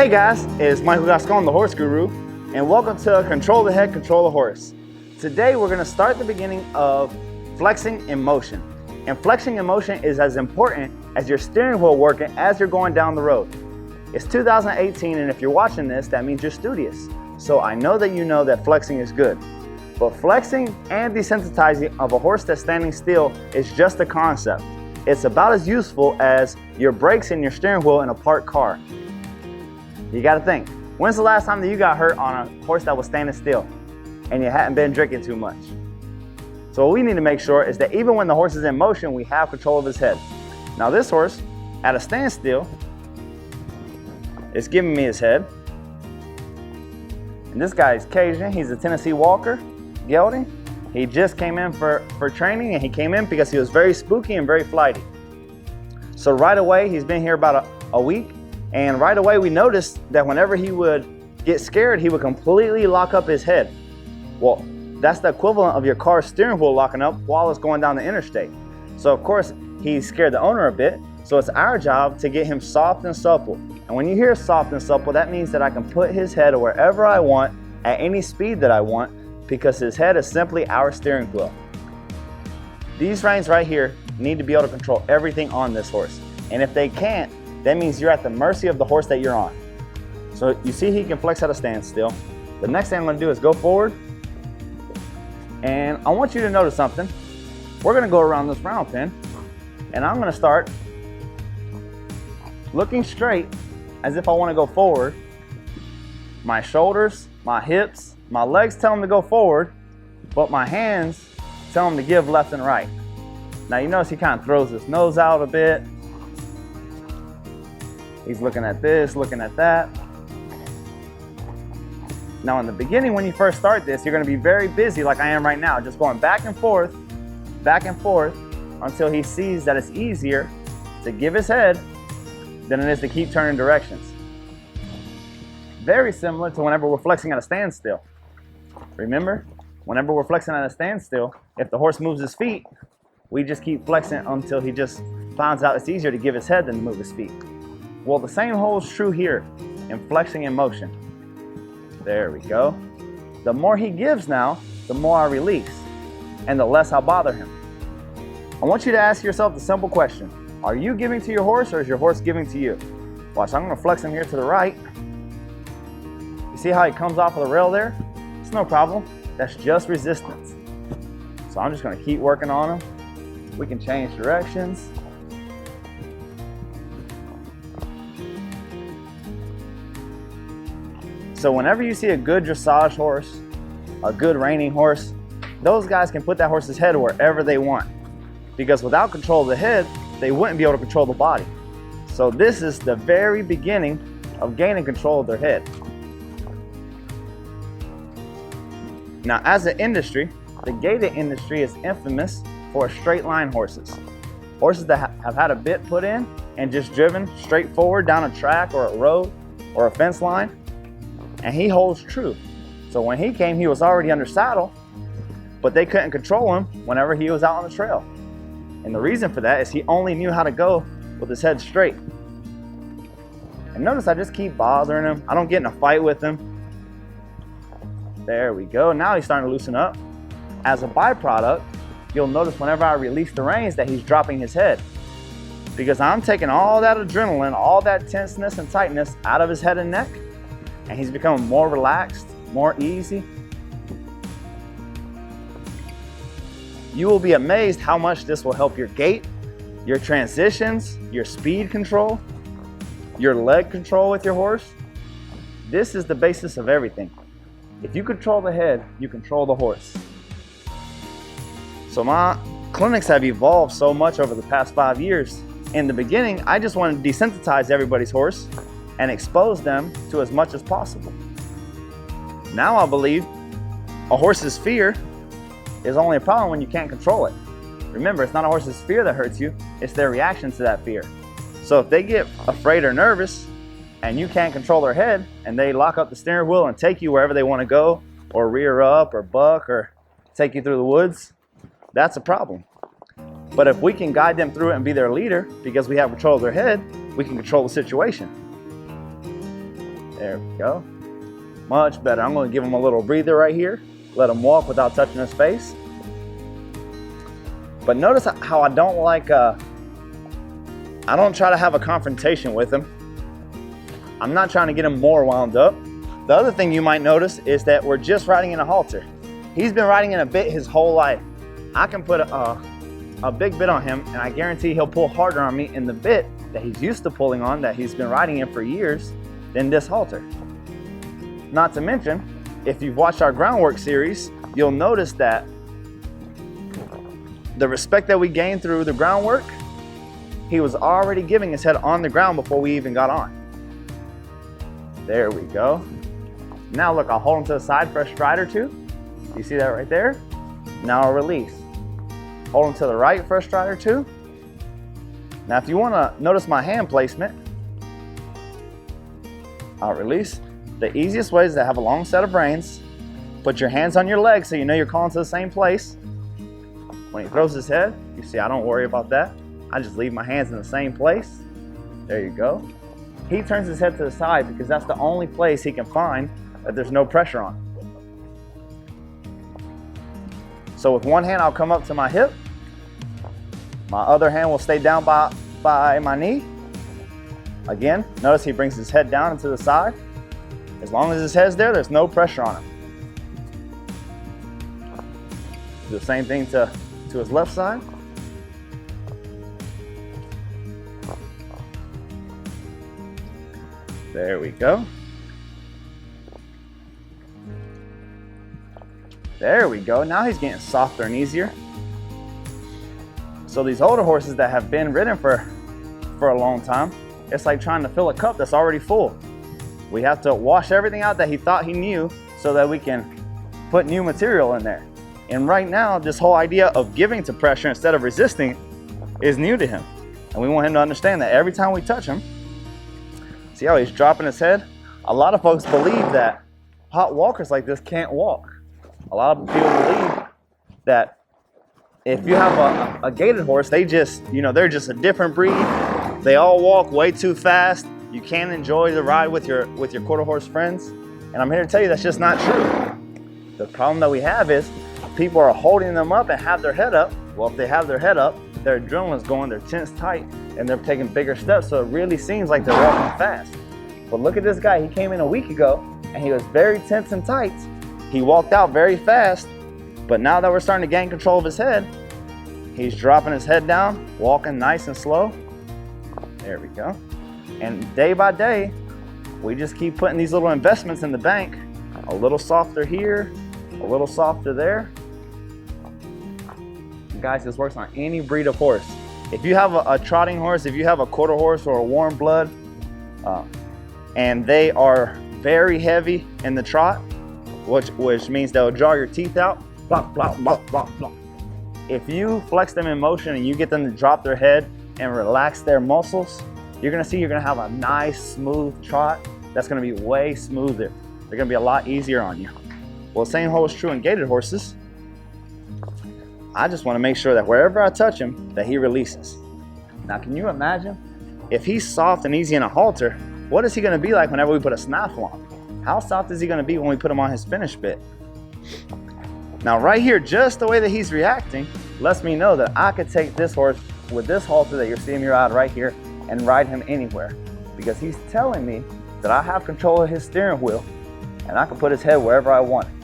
Hey guys, it's Michael Gascon, the Horse Guru, and welcome to Control the Head, Control the Horse. Today we're going to start the beginning of flexing in motion. And flexing in motion is as important as your steering wheel working as you're going down the road. It's 2018, and if you're watching this, that means you're studious. So I know that you know that flexing is good. But flexing and desensitizing of a horse that's standing still is just a concept. It's about as useful as your brakes and your steering wheel in a parked car. You got to think, when's the last time that you got hurt on a horse that was standing still and you hadn't been drinking too much? So what we need to make sure is that even when the horse is in motion, we have control of his head. Now this horse, at a standstill, is giving me his head. And this guy is Cajun. He's a Tennessee Walker, gelding. He just came in for training, and he came in because he was very spooky and very flighty. So right away, he's been here about a week. And right away we noticed that whenever he would get scared, he would completely lock up his head. Well, that's the equivalent of your car's steering wheel locking up while it's going down the interstate. So of course, he scared the owner a bit. So it's our job to get him soft and supple. And when you hear soft and supple, that means that I can put his head wherever I want at any speed that I want, because his head is simply our steering wheel. These reins right here need to be able to control everything on this horse. And if they can't, that means you're at the mercy of the horse that you're on. So you see he can flex at a standstill. The next thing I'm going to do is go forward. And I want you to notice something. We're going to go around this round pin. And I'm going to start looking straight as if I want to go forward. My shoulders, my hips, my legs tell him to go forward, but my hands tell him to give left and right. Now you notice he kind of throws his nose out a bit. He's looking at this, looking at that. Now in the beginning, when you first start this, you're going to be very busy like I am right now, just going back and forth, until he sees that it's easier to give his head than it is to keep turning directions. Very similar to whenever we're flexing at a standstill. Remember, whenever we're flexing at a standstill, if the horse moves his feet, we just keep flexing until he just finds out it's easier to give his head than to move his feet. Well, the same holds true here in flexing in motion. There we go. The more he gives now, the more I release, and the less I bother him. I want you to ask yourself the simple question. Are you giving to your horse, or is your horse giving to you? Watch, I'm going to flex him here to the right. You see how he comes off of the rail there? It's no problem. That's just resistance. So I'm just going to keep working on him. We can change directions. So whenever you see a good dressage horse, a good reining horse, those guys can put that horse's head wherever they want. Because without control of the head, they wouldn't be able to control the body. So this is the very beginning of gaining control of their head. Now as an industry, the gaited industry is infamous for straight line horses. Horses that have had a bit put in and just driven straight forward down a track or a road or a fence line. And he holds true. So when he came, he was already under saddle, but they couldn't control him whenever he was out on the trail. And the reason for that is he only knew how to go with his head straight. And notice I just keep bothering him. I don't get in a fight with him. There we go. Now he's starting to loosen up. As a byproduct, you'll notice whenever I release the reins that he's dropping his head, because I'm taking all that adrenaline, all that tenseness and tightness out of his head and neck. And he's becoming more relaxed, more easy. You will be amazed how much this will help your gait, your transitions, your speed control, your leg control with your horse. This is the basis of everything. If you control the head, you control the horse. So my clinics have evolved so much over the past 5 years. In the beginning, I just wanted to desensitize everybody's horse and expose them to as much as possible. Now I believe a horse's fear is only a problem when you can't control it. Remember, it's not a horse's fear that hurts you, it's their reaction to that fear. So if they get afraid or nervous and you can't control their head and they lock up the steering wheel and take you wherever they want to go, or rear up or buck or take you through the woods, that's a problem. But if we can guide them through it and be their leader because we have control of their head, we can control the situation. There we go. Much better. I'm going to give him a little breather right here. Let him walk without touching his face. But notice how I don't like, I don't try to have a confrontation with him. I'm not trying to get him more wound up. The other thing you might notice is that we're just riding in a halter. He's been riding in a bit his whole life. I can put a big bit on him, and I guarantee he'll pull harder on me in the bit that he's used to pulling on, that he's been riding in for years, than this halter. Not to mention, if you've watched our groundwork series, you'll notice that the respect that we gained through the groundwork, he was already giving his head on the ground before we even got on. There we go. Now look, I'll hold him to the side for a stride or two. You see that right there? Now I'll release. Hold him to the right for a stride or two. Now if you want to notice my hand placement, I'll release. The easiest way is to have a long set of reins. Put your hands on your legs so you know you're calling to the same place. When he throws his head, you see I don't worry about that. I just leave my hands in the same place. There you go. He turns his head to the side because that's the only place he can find that there's no pressure on. So with one hand, I'll come up to my hip. My other hand will stay down by my knee. Again, notice he brings his head down and to the side. As long as his head's there, there's no pressure on him. Do the same thing to his left side. There we go. There we go. Now he's getting softer and easier. So these older horses that have been ridden for a long time, it's like trying to fill a cup that's already full. We have to wash everything out that he thought he knew so that we can put new material in there. And right now, this whole idea of giving to pressure instead of resisting is new to him. And we want him to understand that every time we touch him, see how he's dropping his head? A lot of folks believe that hot walkers like this can't walk. A lot of people believe that if you have a gaited horse, they just, they're just a different breed. They all walk way too fast. You can't enjoy the ride with your quarter horse friends. And I'm here to tell you that's just not true. The problem that we have is people are holding them up and have their head up. Well, if they have their head up, their adrenaline's going, they're tense tight, and they're taking bigger steps, so it really seems like they're walking fast. But look at this guy. He came in a week ago, and he was very tense and tight. He walked out very fast, but now that we're starting to gain control of his head, he's dropping his head down, walking nice and slow. There we go. And day by day, we just keep putting these little investments in the bank. A little softer here, a little softer there. Guys, this works on any breed of horse. If you have a trotting horse, if you have a quarter horse or a warm blood, and they are very heavy in the trot, which means they'll draw your teeth out, plop, plop, plop, plop, plop. If you flex them in motion and you get them to drop their head and relax their muscles, you're gonna see you're gonna have a nice, smooth trot that's gonna be way smoother. They're gonna be a lot easier on you. Well, the same holds true in gaited horses. I just wanna make sure that wherever I touch him, that he releases. Now, can you imagine? If he's soft and easy in a halter, what is he gonna be like whenever we put a snaffle on him? How soft is he gonna be when we put him on his finish bit? Now, right here, just the way that he's reacting lets me know that I could take this horse with this halter that you're seeing me ride right here and ride him anywhere, because he's telling me that I have control of his steering wheel and I can put his head wherever I want it.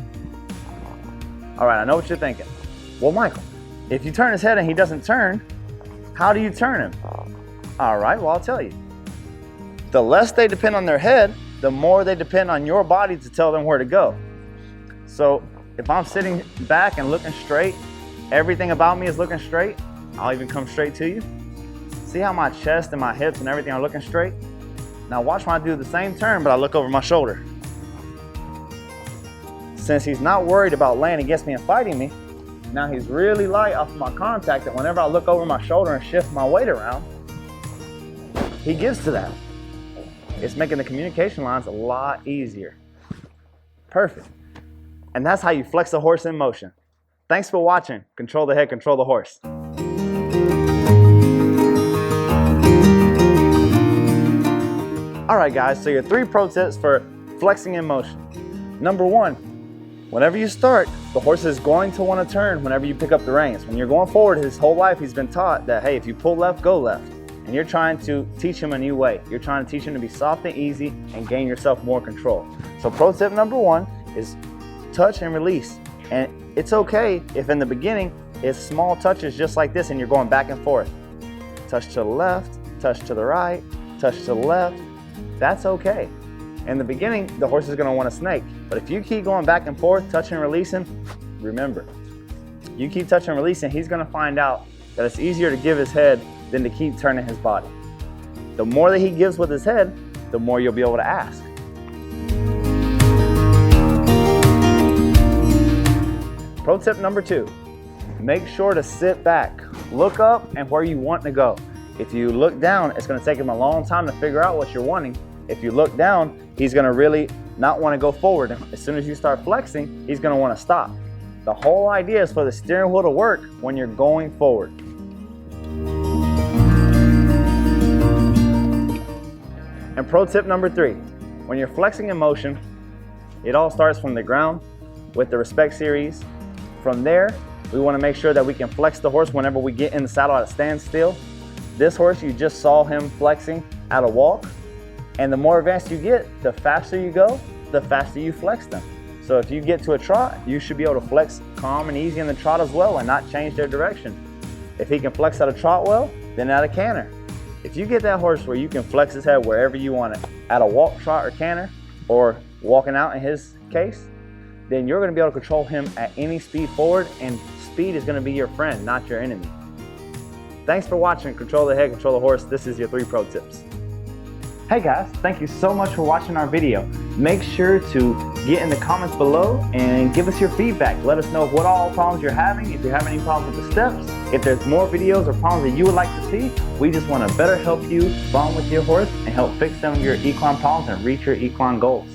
All right, I know what you're thinking. Well, Michael, if you turn his head and he doesn't turn, how do you turn him? All right, well, I'll tell you. The less they depend on their head, the more they depend on your body to tell them where to go. So if I'm sitting back and looking straight, everything about me is looking straight, I'll even come straight to you. See how my chest and my hips and everything are looking straight? Now watch when I do the same turn, but I look over my shoulder. Since he's not worried about laying against me and fighting me, now he's really light off of my contact, that whenever I look over my shoulder and shift my weight around, he gives to that. It's making the communication lines a lot easier. Perfect. And that's how you flex a horse in motion. Thanks for watching. Control the head, control the horse. All right, guys, so your 3 pro tips for flexing in motion. Number one, whenever you start, the horse is going to want to turn whenever you pick up the reins. When you're going forward, his whole life he's been taught that, hey, if you pull left, go left. And you're trying to teach him a new way. You're trying to teach him to be soft and easy and gain yourself more control. So pro tip number one is touch and release. And it's okay if in the beginning it's small touches just like this and you're going back and forth. Touch to the left, touch to the right, touch to the left. That's okay. In the beginning, the horse is going to want to snake. But if you keep going back and forth, touching and releasing, remember, you keep touching and releasing, he's going to find out that it's easier to give his head than to keep turning his body. The more that he gives with his head, the more you'll be able to ask. Pro tip number two, make sure to sit back. Look up and where you want to go. If you look down, it's going to take him a long time to figure out what you're wanting. If you look down, he's going to really not want to go forward. As soon as you start flexing, he's going to want to stop. The whole idea is for the steering wheel to work when you're going forward. And pro tip number three, when you're flexing in motion, it all starts from the ground with the respect series. From there, we want to make sure that we can flex the horse whenever we get in the saddle at a standstill. This horse, you just saw him flexing at a walk. And the more advanced you get, the faster you go, the faster you flex them. So if you get to a trot, you should be able to flex calm and easy in the trot as well and not change their direction. If he can flex at a trot well, then at a canter. If you get that horse where you can flex his head wherever you want it, at a walk, trot, or canter, or walking out in his case, then you're going to be able to control him at any speed forward, and speed is going to be your friend, not your enemy. Thanks for watching Control the Head, Control the Horse. This is your 3 pro tips. Hey guys, thank you so much for watching our video. Make sure to get in the comments below and give us your feedback. Let us know what all problems you're having, if you're having any problems with the steps, if there's more videos or problems that you would like to see. We just want to better help you bond with your horse and help fix some of your equine problems and reach your equine goals.